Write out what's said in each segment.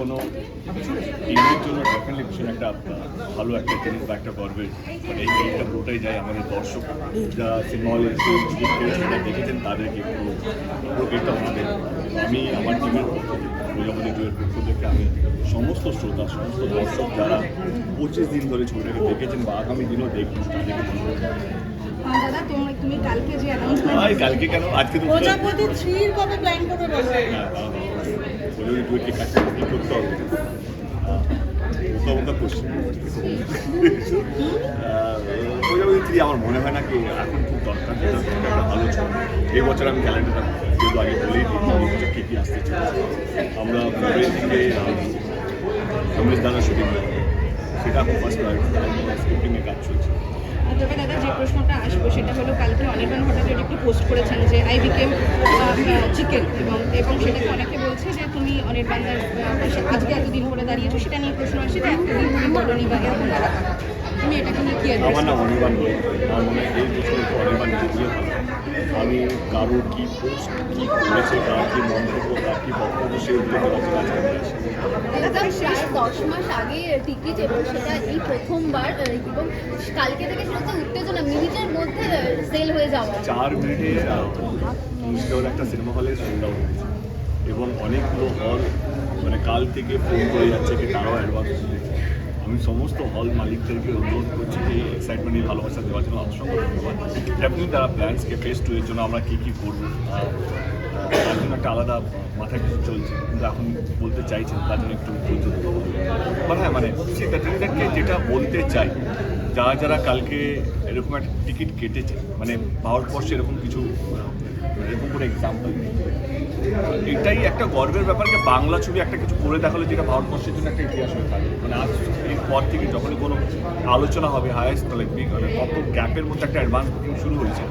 কোনো টিমের জন্য ডেফিনেটলি ভীষণ একটা ভালো একটা জিনিস বা একটা গর্বের, মানে এইটা পুরোটাই যায় আমাদের দর্শক যারা সিনেমা হলে সেটা দেখেছেন তাদেরকে পুরো এটা আমাদের। আমি আমার টিমের পক্ষ থেকে, প্রজাপতি টুয়ের পক্ষ থেকে আমি সমস্ত শ্রোতা, সমস্ত দর্শক যারা 25 দিন ধরে ছবিটাকে দেখেছেন বা আগামী দিনও দেখবেন তাদেরকে দাদা তুমি কালকে যে অ্যানাউন্সমেন্ট, কালকে কেন আজকে তো প্রজাপতি 3 কবে প্ল্যান করবে বলো? প্রজাপতি টুয়েরকে কাজটা করতে হবে, ওটা কোশ্চেন। প্রজাপতি 3 আমার মনে হয় না কি এখন খুব দরকার, যেটা একটা ভালো ছবি। এই বছর আমি ক্যালেন্ডারটা যেহেতু আগে বলেই দিই এই বছর কী কী আসতে চলেছে। আমরা ফেব্রুয়ারি থেকে রমেশ দাদার শুটিং সেটা এখন ফার্স্ট স্ক্রিপ্টিংয়ে কাজ চলছে। তবে দাদা যে প্রশ্নটা আসবো সেটা হলো, কালকে অনির্বাণ ভট্টাচার্য একটি পোস্ট করেছেন যে আই বিকেম চিকেন, এবং সেটাকে অনেকে বলছে যে তুমি অনির্বাণদার আজকে এতদিন পরে দাঁড়িয়েছো, সেটা নিয়ে প্রশ্ন আসছে যে এতদিন তুমি বলনি বা এরকম বলা কথা। তুমি এটাকে নিয়ে কি আমার নাম অনির্বাণ বলে, আমার মনে হয় এই প্রশ্নের অনির্বাণ নিজে ভালো। আমি কারো কী পোস্ট কী করেছে, কার কী মন্তব্য, কার কী বক্তব্য সেই উত্তর দেওয়ার জন্য আজকে আমি আসি। প্রায় 10 মাস আগে টিকিট, এবং সেটা এই প্রথমবার, এবং কালকে থেকে সেটা উত্তেজনা মিনিটের মধ্যে সেল হয়ে যাওয়া। 4 মিনিটে একটা সিনেমা হলে সোল্ড আউট হয়েছে এবং অনেকগুলো হল মানে কাল থেকে ফোন করে যাচ্ছে কি তারাও অ্যাডভান্স দিয়েছে। আমি সমস্ত হল মালিকদেরকে অনুরোধ করছি যে এক্সাইটমেন্ট নিয়ে ভালোবাসা দেওয়ার জন্য অসংখ্য ধন্যবাদ। ডেফিনেটলি তারা প্ল্যান্সকে ফেস 2 এর জন্য আমরা কী কী করবো তার জন্য একটা আলাদা মাথায় কিছু চলছে, কিন্তু এখন বলতে চাইছেন তার জন্য একটু ধৈর্য দিতে হবে। হ্যাঁ মানে সেটা টিকিটাকে যেটা বলতে চাই, যারা যারা কালকে এরকম একটা টিকিট কেটেছে, মানে ভারতবর্ষে এরকম কিছু এরকম করে এক্সাম্পল নেই। এটাই একটা গর্বের ব্যাপার যে বাংলা ছবি একটা কিছু করে দেখালো যেটা ভারতবর্ষের জন্য একটা ইতিহাস হয়ে থাকবে। মানে আজ এরপর থেকে যখনই কোনো আলোচনা হবে হায়েস্ট মানে কত গ্যাপের মধ্যে একটা অ্যাডভান্স বুকিং শুরু হয়েছে,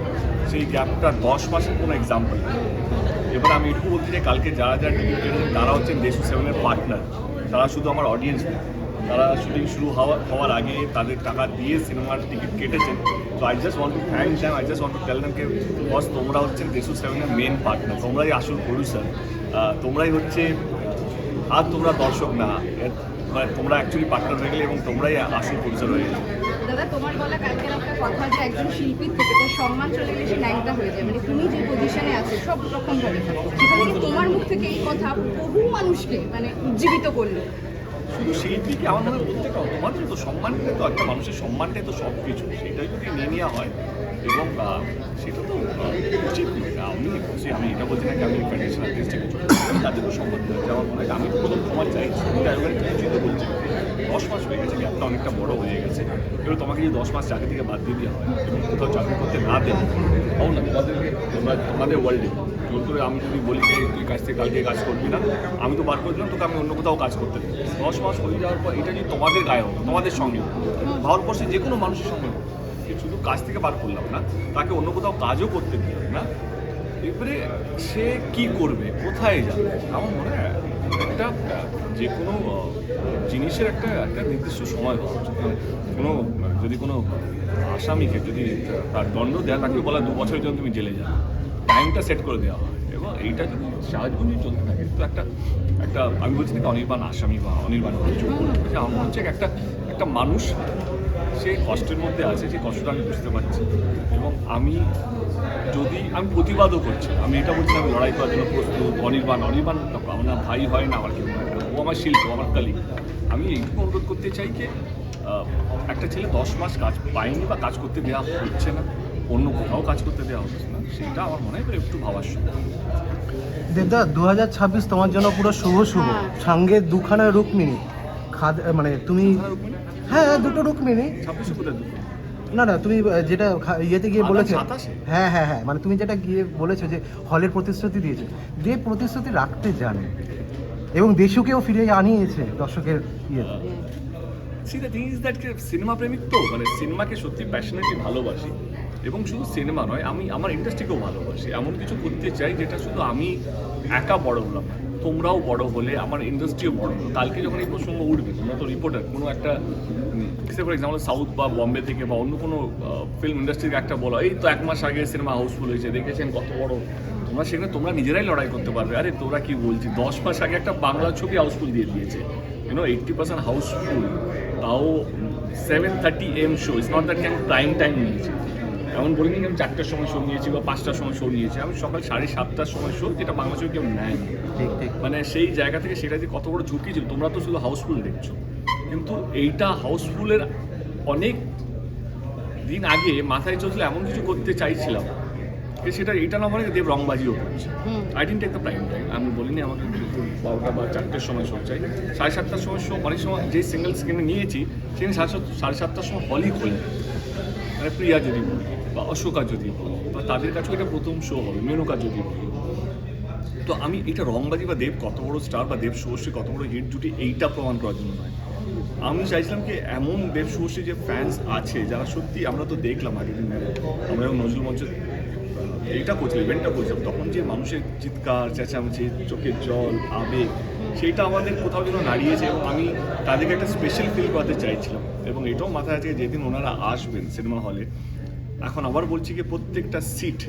সেই গ্যাপটা 10 মাসের কোনো এক্সাম্পল নেই। এবার আমি এটুকু বলছি যে কালকে যারা যারা টিকিট কেটেছেন তারা হচ্ছেন দেশু সেভেনের পার্টনার, তারা শুধু আমার অডিয়েন্স নেই, তারা শুটিং শুরু হওয়ার আগে তাদের টাকা দিয়ে সিনেমার টিকিট কেটেছেন। তো I just want to thank them, I just want to tell দ্যামকে বস তোমরা হচ্ছেন দেশু সেভেনের মেন পার্টনার, তোমরাই আসল প্রডিউসার, তোমরাই হচ্ছে আর তোমরা দর্শক না, মানে তোমরা অ্যাকচুয়ালি পার্টনার হয়ে গেলে এবং তোমরাই আসল প্রডিউসার হয়ে গেলে। দাদা তোমার বলা কালকের একটা কথা যে একজন শিল্পীর থেকে তার সম্মান চলে গেলে সে ন্যাংটা হয়ে যায়, মানে তুমি যে পজিশনে আছো সব রকম ভাবে, সেখানে কি তোমার মুখ থেকে এই কথা বহু মানুষকে মানে উজ্জীবিত করলো? শুধু শিল্পীকে আমার মনে হয় প্রত্যেকটা মানুষ তো সম্মানটাই, তো একটা মানুষের সম্মানটাই তো সব কিছু, সেটাই যদি নিয়ে নেওয়া হয় এবং সেটা তো উচিত নয়। আমি এটা বলছি না কি আমি ফ্যান্টাসি আর্টিস্টে কিছু তাদেরও সম্মান দিচ্ছে। আমার মনে হয় আমি প্রথম ক্ষমা চাইছি, ড্রাইভারের কিছু তো বলছি 10 মাস হয়ে গেছে, গ্যাপটা অনেকটা বড় হয়ে গেছে। এবার তোমাকে যদি 10 মাস চাকরি থেকে বাদ দিয়ে দেওয়া হয় এবং কোথাও চাকরি করতে না দেওয়া হয় না, তোমাদের ওয়ার্ল্ডে জোর করে আমি যদি বলি যে তুই কাজ থেকে কালকে কাজ করবি না, আমি তো বার করে দিলাম তোকে, আমি অন্য কোথাও কাজ করতে দেবো। 10 মাস হয়ে যাওয়ার পর এটা যদি তোমাদের গায়ে হোক, তোমাদের সঙ্গে ভারতবর্ষে যে কোনো মানুষের সঙ্গে হোক, শুধু কাজ থেকে বার করলাম না, তাকে অন্য কোথাও কাজও করতে দিলাম না, এবারে সে কি করবে, কোথায় যাবে? আমার মনে হয় একটা যে কোনো জিনিসের একটা নির্দিষ্ট সময় হওয়া উচিত। কোনো যদি কোনো আসামিকে যদি তার দণ্ড দেয়, তাকে বলা 2 বছরের জন্য তুমি জেলে যাও, টাইমটা সেট করে দেওয়া হয় এবং এইটা যদি সারাজীবনই চলতে থাকে তো একটা আমি বলছি না অনির্বাণ আসামি বা অনির্বাণ যোগ করতে, আমার মনে হচ্ছে একটা মানুষ সে কষ্টের মধ্যে আছে, সেই কষ্টটা আমি বুঝতে পারছি এবং আমি প্রতিবাদও করছি, আমি এটা বলছি আমি লড়াই করার জন্য প্রস্তুত। অনির্বাণ আমার ভাই হয় না, আমার কেউ হয় না, ও আমার শিল্প, আমার কালিগ। আমি এইটুকু অনুরোধ করতে চাই যে একটা ছেলে 10 মাস কাজ পায়নি বা কাজ করতে দেওয়া হচ্ছে না, অন্য কোথাও কাজ করতে দেওয়া হচ্ছে না, সেটা আমার মনে হয় একটু ভাবার সময়। দেবদা 2026 তোমার জন্য পুরো শুভ সঙ্গে 2খানা রুক্মিণী মানে তুমি, হ্যাঁ 2টো রুক্মিণী। 26 কোথায় দুটো? না তুমি যেটা ইয়েতে গিয়ে বলেছো, 27 হ্যাঁ মানে তুমি যেটা গিয়ে বলেছো যে হলের প্রতিশ্রুতি দিয়েছো, দেব প্রতিশ্রুতি রাখতে জানে এবং দেশুকেও ফিরে আনিয়েছে দর্শকের ইয়েতে। C the thing is that cinema প্রেমিক তো মানে সিনেমাকে সত্যি প্যাশনেটলি ভালোবাসি এবং শুধু সিনেমা নয়, আমি আমার ইন্ডাস্ট্রিকেও ভালোবাসি। এমন কিছু করতে চাই যেটা শুধু আমি একা বড় হলাম, তোমরাও বড় হলে আমার ইন্ডাস্ট্রিও বড় হলো। কালকে যখন এই প্রসঙ্গ উঠবে, তোমরা তো রিপোর্টার, কোনো একটা ফর এক্সাম্পল সাউথ বা বম্বে থেকে বা অন্য কোনো ফিল্ম ইন্ডাস্ট্রিকে একটা বলো এই তো 1 মাস আগে সিনেমা হাউসফুল হয়েছে, দেখেছেন কত বড় তোমরা সেখানে তোমরা নিজেরাই লড়াই করতে পারবে। আরে তোরা কি বলছিস, 10 মাস আগে একটা বাংলা ছবি হাউসফুল দিয়ে দিয়েছে, 80% হাউসফুল, তাও 7:30 AM show. It's not that আমি প্রাইম টাইম নিয়েছি, এমন বলিনি আমি 4টার সময় শো নিয়েছি বা 5টার সময় শো নিয়েছি, আমি সকাল 7:30টার সময় শো, যেটা বাংলা ছবি কেউ নেয়। ঠিক ঠিক। মানে সেই জায়গা থেকে সেটা যে কত বড় ঝুঁকি ছিল। তোমরা তো শুধু হাউসফুল দেখছো, কিন্তু এইটা হাউসফুলের অনেক দিন আগে মাথায় চলছিল এমন কিছু করতে চাইছিলাম, সেটা এটা না বলে দেব রংবাজিও করছে। I didn't take the prime time, আমি বলিনি আমাকে 12টা বা 4টের সময় শো চাই। 7:30টার সময় শো, অনেক সময় যে সিঙ্গেল স্ক্রিনে নিয়েছি সেখানে 7:30টার সময় হলই খোলে, মানে প্রিয়া যদি বলি বা অশোকা যদি বলি, বা তাদের কাছেও এটা প্রথম শো হবে, মেনকা যদি বলি। তো আমি এটা রংবাজি বা দেব কত বড় স্টার বা দেব শুভশ্রী কত বড় হিট জুটি, এইটা প্রমাণ করার জন্য নয়। আমি চাইছিলাম কি এমন দেব শুভশ্রী যে ফ্যান্স আছে যারা সত্যি, আমরা তো দেখলাম আগের দিন আমরা যখন নজরুল মঞ্চে এইটা করছিলাম, ইভেন্টটা করছিলাম, তখন যে মানুষের চিৎকার চেঁচামেচি, চোখের জল, আবেগ, সেইটা আমাদের কোথাও যেন নাড়িয়েছে, এবং আমি তাদেরকে একটা স্পেশাল ফিল করাতে চাইছিলাম। এবং এটাও মাথায় আছে যেদিন ওনারা আসবেন সিনেমা হলে, এখন আবার বলছি কি প্রত্যেকটা seat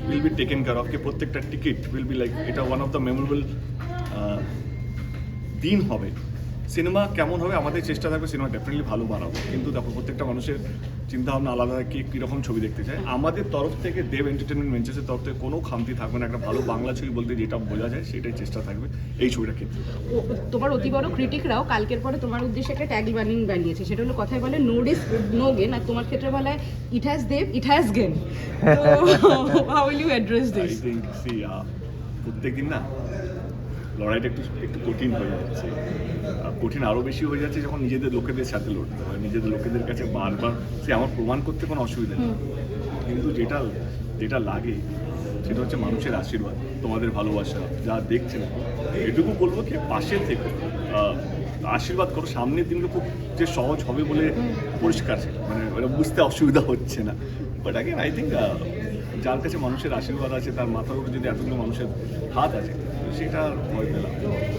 will be taken care of, কি প্রত্যেকটা টিকিট উইল বি লাইক, এটা ওয়ান অফ দ্য মেমোরেবল দিন হবে। সিনেমা কেমন হবে আমাদের চেষ্টা থাকবে সিনেমা ডেফিনেটলি ভালো বানাবো, কিন্তু দেখো প্রত্যেকটা মানুষের চিন্তাভাবনা আলাদা, কে কীরকম ছবি দেখতে চায়। আমাদের তরফ থেকে দেব এন্টারটেনমেন্ট ভেঞ্চার্সের তরফ থেকে কোনো খামতি থাকবে না, একটা ভালো বাংলা ছবি বলতে যেটা বোঝা যায় সেটাই চেষ্টা থাকবে এই ছবিটা ক্ষেত্রে। তোমার অতি বড় ক্রিটিকরাও কালকের পরে তোমার উদ্দেশ্যে একটা ট্যাগ বানিয়েছে, সেটা হলো কথায় বলে নো রিস্ক নো গেন, আর তোমার ক্ষেত্রে বলে ইট হ্যাজ দেব ইট হ্যাজ গেন। তো how will you address I this? Think প্রত্যেকদিন না লড়াইটা একটু কঠিন হয়ে যাচ্ছে, কঠিন আরও বেশি হয়ে যাচ্ছে যখন নিজেদের লোকেদের সাথে লড়তে হয়, নিজেদের লোকেদের কাছে বারবার সে আমার প্রমাণ করতে কোনো অসুবিধা নেই, কিন্তু যেটা লাগে সেটা হচ্ছে মানুষের আশীর্বাদ, তোমাদের ভালোবাসা, যা দেখছে না এটুকু বলবো কি পাশে থেকে আশীর্বাদ করো। সামনের দিনকে খুব যে সহজ হবে বলে পরিষ্কার সেটা, মানে ওরা বুঝতে অসুবিধা হচ্ছে না, বাট আগেন আই থিঙ্ক যার কাছে মানুষের আশীর্বাদ আছে, তার মাথার উপরে যদি এতগুলো মানুষের হাত আছে, সেটা ভয় পেলাম।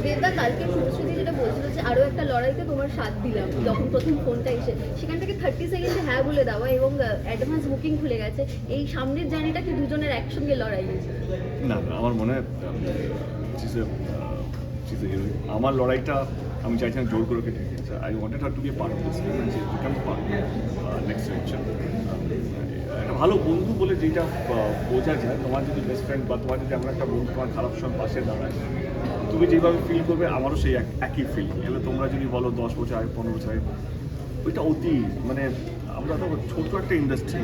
দেবদা কালকে শুভশ্রী যেটা বলছিল যে আরো একটা লড়াইতে তোমার সাথ দিলাম, যখন প্রথম ফোনটা এসে সেখান থেকে 30 সেকেন্ডে হ্যাঁ বলে দেওয়া এবং অ্যাডভান্স বুকিং খুলে গেছে, এই সামনের জার্নিটা কি দুজনের একসঙ্গে লড়াই? না আমার মনে হয় আমার লড়াইটা আমি চাইছিলাম জোর করে কেটে দিয়েছে। I wanted her to be a part of this, become part next section. একটা ভালো বন্ধু বলে যেটা বোঝা যায়, তোমার যদি বেস্ট ফ্রেন্ড বা তোমার যদি আমরা একটা বন্ধু তোমার খারাপ সময় পাশে দাঁড়ায়, তুমি যেভাবে ফিল করবে আমারও সেই একই ফিলিং। এবার তোমরা যদি বলো 10 বছর আগে 15 বছর আগে, ওইটা অতি মানে আমরা তো ছোট্ট একটা ইন্ডাস্ট্রি,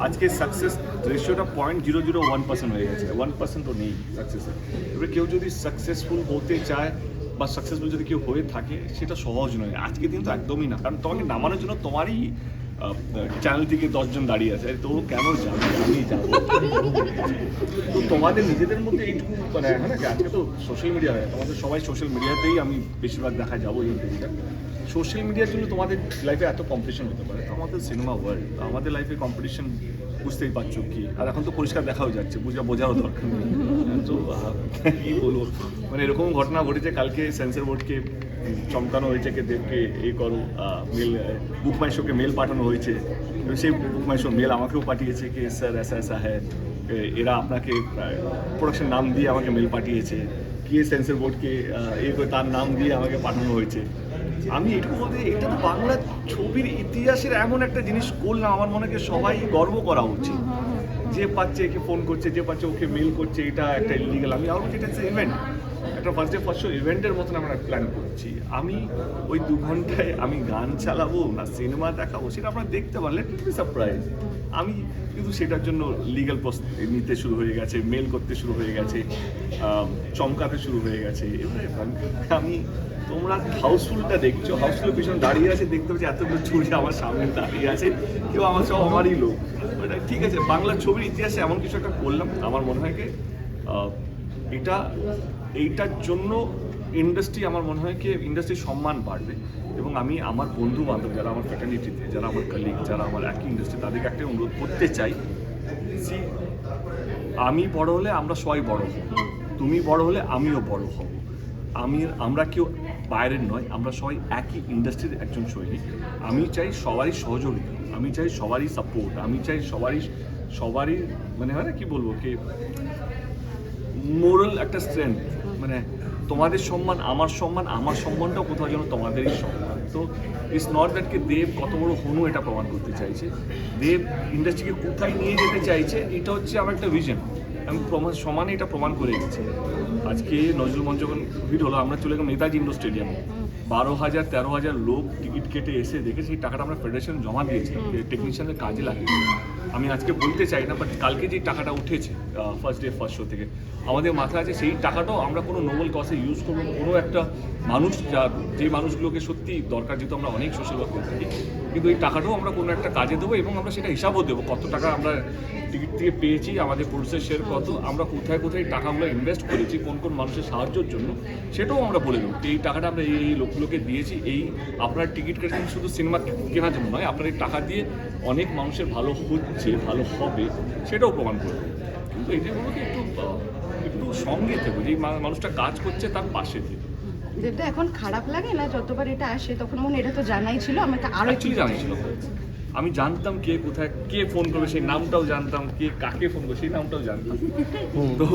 আজকে সাকসেস রেশিওটা 0.001% হয়ে গেছে, 1% তো নেই সাকসেসের। এবার কেউ যদি সাকসেসফুল হতে চায় বা সাকসেসফুল যদি কেউ হয়ে থাকে, সেটা সহজ নয় আজকে দিন তো একদমই না, কারণ তোমাকে নামানোর জন্য তোমারই চ্যানেল থেকে 10 জন দাঁড়িয়ে আছে, তো কেন যাবে, আমি যাবো। তো তোমাদের নিজেদের মধ্যে এইটুকু মানে হয় না, আজকে তো সোশ্যাল মিডিয়া হয়, তোমাদের সবাই সোশ্যাল মিডিয়াতেই আমি বেশিরভাগ দেখা যাবো এই ইন্টারভিউটা। সোশ্যাল মিডিয়ার জন্য তোমাদের লাইফে এত কম্পিটিশন হতে পারে, আমাদের সিনেমা ওয়ার্ল্ড, আমাদের লাইফে কম্পিটিশন বুঝতেই পারছো কি, আর এখন তো পরিষ্কার দেখাও যাচ্ছে, বোঝারও দরকার নেই। তো কী বলবো, মানে এরকম ঘটনা ঘটেছে, কালকে সেন্সর বোর্ডকে চমকানো হয়েছে কে দেবকে করো মেল, বুক মাই শোকে মেল পাঠানো হয়েছে, সেই বুক মাই শো মেল আমাকেও পাঠিয়েছে কি স্যার ऐसा है, এরা আপনাকে প্রোডাকশন নাম দিয়ে আমাকে মেল পাঠিয়েছে, কে সেন্সর বোর্ডকে করে তার নাম দিয়ে আমাকে পাঠানো হয়েছে। আমি এটুকু বলতে, এটা তো বাংলা ছবির ইতিহাসের এমন একটা জিনিস করলাম, আমার মনে হয় সবাই গর্ব করা উচিত। যে পাচ্ছে একে ফোন করছে, যে পাচ্ছে ওকে মেল করছে, এটা একটা ইলিগাল। আমি আরও যেটা হচ্ছে ইভেন্ট, একটা ফার্স্ট শো ইভেন্টের মতন আমরা প্ল্যান করছি। আমি ওই 2 ঘন্টায় আমি গান চালাবো না সিনেমা দেখাবো, সেটা আপনারা দেখতে পারলে সারপ্রাইজ। আমি কিন্তু সেটার জন্য লিগ্যাল প্রস্তুতি নিতে শুরু হয়ে গেছে, মেল করতে শুরু হয়ে গেছে, চমকাতে শুরু হয়ে গেছে। এবারে আমি তোমরা হাউসফুলটা দেখছো, হাউসফুলের পিছনে দাঁড়িয়ে আছে, দেখতে পাচ্ছি এতগুলো ছুরি আমার সামনে দাঁড়িয়ে আছে, কেউ আমার সব আমারই লোক। ঠিক আছে, বাংলা ছবির ইতিহাসে এমন কিছু একটা করলাম, আমার মনে হয় কি এইটার জন্য ইন্ডাস্ট্রি, আমার মনে হয় কি ইন্ডাস্ট্রির সম্মান বাড়বে। এবং আমি আমার বন্ধু বান্ধব যারা আমার ফ্র্যাটার্নিটিতে, যারা আমার কলিগ, যারা আমার একই ইন্ডাস্ট্রি, তাদেরকে একটা অনুরোধ করতে চাই, আমি বড় হলে আমরা সবাই বড় হব, তুমি বড় হলে আমিও বড় হব। আমরা কেউ বাইরের নয়, আমরা সবাই একই ইন্ডাস্ট্রির একজন সৈনিক। আমি চাই সবারই সহযোগিতা, আমি চাই সবারই সাপোর্ট, আমি চাই সবারই মানে হয় না কি বলবো, কি মোরাল একটা স্ট্রেংথ, মানে তোমাদের সম্মান, আমার সম্মানটাও কোথাও যেন তোমাদেরই সম্মান। তো ইটস নট দ্যাট কি দেব কত বড় হনু এটা প্রমাণ করতে চাইছে, দেব ইন্ডাস্ট্রিকে কোথায় নিয়ে যেতে চাইছে, এটা হচ্ছে আমার একটা ভিশন। আমি সমানে এটা প্রমাণ করে গেছি। আজকে নজরুল মঞ্চ যখন ভিড় হলো, আমরা চলে গেলাম নেতাজি ইন্ডোর স্টেডিয়ামে, 12,000-13,000 লোক টিকিট কেটে এসে দেখে সেই টাকাটা আমরা ফেডারেশন জমা দিয়েছিলাম, টেকনিশিয়ানের কাজে লাগিয়েছিলাম। আমি আজকে বলতে চাই না, বাট কালকে যে টাকাটা উঠেছে ফার্স্ট ডে ফার্স্ট শো থেকে, আমাদের মাথায় আছে সেই টাকাটাও আমরা কোনো নোবেল কজে ইউজ করবো, কোনো একটা মানুষ যে মানুষগুলোকে সত্যি দরকার, যেহেতু আমরা অনেক সোশ্যাল ওয়ার্ক করে থাকি, কিন্তু এই টাকাটাও আমরা কোনো একটা কাজে দেবো এবং আমরা সেটা হিসাবও দেবো, কত টাকা আমরা টিকিট থেকে পেয়েছি, আমাদের প্রোডুসের শেয়ার কত, আমরা কোথায় কোথায় টাকাগুলো ইনভেস্ট করেছি, কোন কোন মানুষের সাহায্যের জন্য, সেটাও আমরা বলে দেবো। এই টাকাটা আমরা এই লোকগুলোকে দিয়েছি, এই আপনার টিকিট কেটেছেন শুধু সিনেমা কেনার জন্য নয়, আপনার এই টাকা দিয়ে অনেক মানুষের ভালো হচ্ছে, ভালো হবে, সেটাও প্রমাণ করবে। কিন্তু এইটাগুলোকে একটু সঙ্গে থেকো, যে মানুষটা কাজ করছে তার পাশে থেকে। যেটা এখন খারাপ লাগে না যতবার এটা আসে, তখন মনে এটা তো জানাই ছিল, আমাকে আরো একটু অ্যাকচুয়ালি জানাইছিল, আমি জানতাম কে কোথায় কে ফোন করবে, সেই নামটাও জানতাম, কে কাকে ফোন করবে সেই নামটাও জানতাম। তো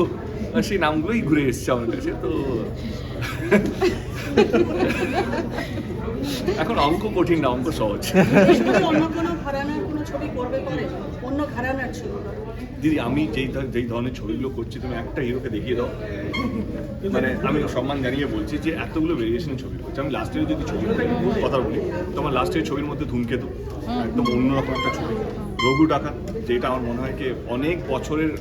সেই নামগুলোই ঘুরে এসছে আমার কাছে। তো এখন অঙ্ক কঠিন না, অঙ্ক সহজ। অন্য কোনো ঘরানার কোনো ছবি করবে পরে, অন্য ঘরানার ছবি। দিদি, আমি যেই ধরনের ছবিগুলো করছি, তুমি একটা হিরোকে দেখিয়ে দাও, মানে আমি সম্মান জানিয়ে বলছি যে এতগুলো ভেরিয়েশনের ছবি করছি। আমি লাস্টের যদি ছবির কথা বলি, তো আমার লাস্টের ছবির মধ্যে ধূমকেতু একদম অন্যরকম একটা ছবি, রঘু ডাকাত, যেটা আমার মনে হয় কি অনেক বছরের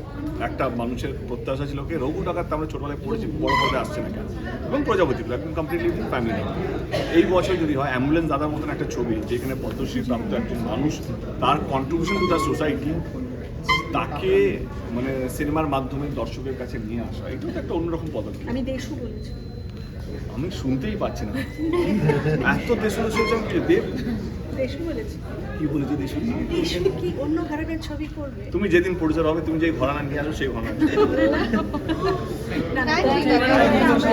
একটা মানুষের প্রত্যাশা ছিল, কি রঘু ডাকাত আমরা ছোটবেলায় পড়েছি, বড় পর্বে আসছে না কেন, এবং প্রজাপতিগুলো একদম কমপ্লিটলি ফ্যামিলি। এই বছর যদি হয় অ্যাম্বুলেন্স দাদার মতন একটা ছবি, যেখানে পদ্মশ্রী প্রাপ্ত একজন মানুষ, তার কন্ট্রিবিউশন টু দ্য সোসাইটি, তাকে মানে সিনেমার মাধ্যমে দর্শকের কাছে নিয়ে আসা, এটাও তো একটা অন্যরকম পদক্ষেপ। আমি দেশু বলেছি। আমি শুনতেই পাচ্ছি না, এত দেশ দেব দেশু বলেছি। কি বলেছে দেশ, দেশু কি অন্য ঘরানার ছবি করবে? তুমি যেদিন প্রডিউসার হবে, তুমি যেই ঘরানা নিয়ে আসো সেই ঘরানা। না, না, ঠিক আছে।